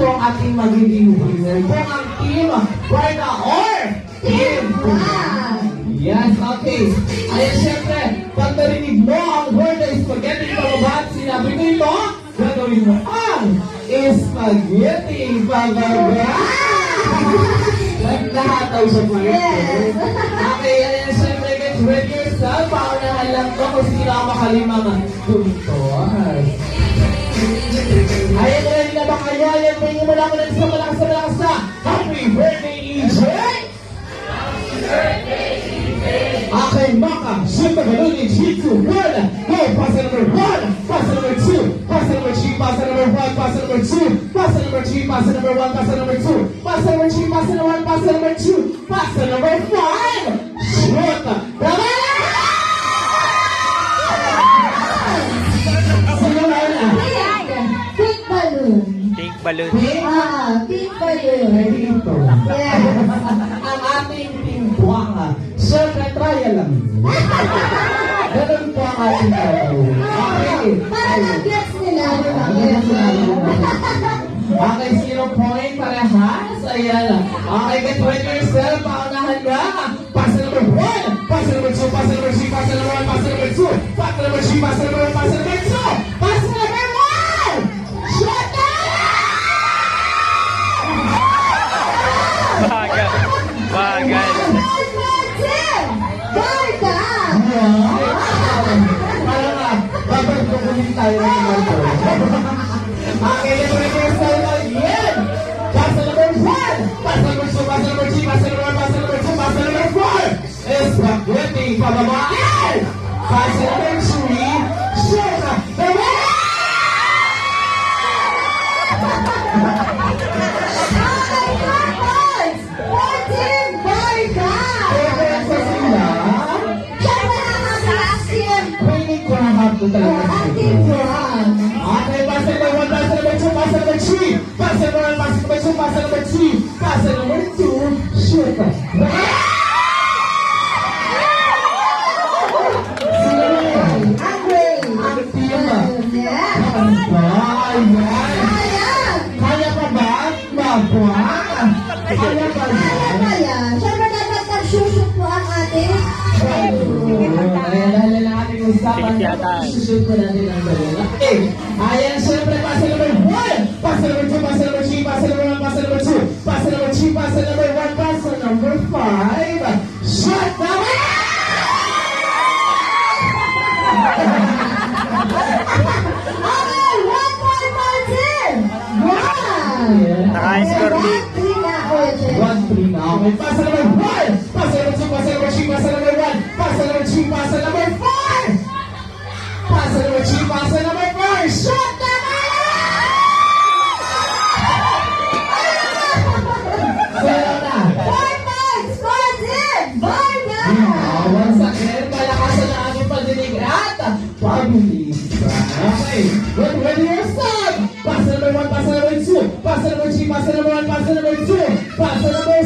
po ang ating magiging winner. Kung ang team Barda or Team Buwan. Yes, okay. Ayan, syempre, pag narinig mo ang word na spaghetti pababa at sinabi ko ito, gagawin mo ang spaghetti pababa. Naghahataw siya po. Okay, ayan, syempre, get ready yourself. Paunahan lang to kung sino ang makalimang tumitos. Ayan, ready na ba kayo? Ayan, tingin mo lang ulit sa malakas na Happy Birthday, EJ! Happy Birthday, EJ! Okay, Maka, shoot the balloon in 3, 2, 1. Go, pass number 1, pass number 2, pass number 3, pass number 1, pass number 2, pass number 3, pass number 1, pass number 2, pass number 3, pass number 1, pass number 2, pass number 5. Shoot! Bravo! Sino na yun? Pink balloon. Pink balloon. Pink balloon. Ready ito. Yes. Ang ating team buwanga. Siyempre, trial lang. Ganun po ang ating trial. Okay. Para nag-gets nila. Okay, 0 point parehas. Ayan. Okay, get ready yourself. Paunahan ka. Pass number 1. Pass number 2. Pass number 3. Pass number 1. Pass number 2. Pass number 3. Pass number 1. Pass number 2. Pass number 1. Shut Bagal. Bagal. Barda! Parang babagpukunin tayo ng number. Okay, get ready yourself again. Pass number 1. Pass number 2. Pass number 3. Pass number 1. Pass number 2. Pass number 4. Spaghetti pababa. Pass number 3. Shoot the way. Okay, pass number 1, pass number 2, pass number 3. Pass number 1, pass number 2, pass number 3. Pass number 2. Shoot. Kaya pa ba? Mabuha? Kaya pa ba? Siyempre dapat nag-shoot po ang ating Ayan, lang ating usapan. Susunod ko natin ang balon. Okay. Ayan, syempre, pass number 1. Pass number 2, pass number 3, pass number 1, pass number 2. Pass number 3, pass number 1, pass number 5. Shut down! Okay, 1 point Martin! One! Naka-score lead. 1-3 na ulit. 1-3 na. Okay, pass number 1. Pass number 2, pass number 3, pass number 1. Pass number 3, pass number 4. Pass number 3, pass number 4. Shut down! Zero na. 4 points Martin! Barda! Once again, palakasan ang aming pagdinig at pabilis. Okay, get ready yourself. Pass number 1, pass number 2. Pass number 3, pass number 1, pass number 2. Pass number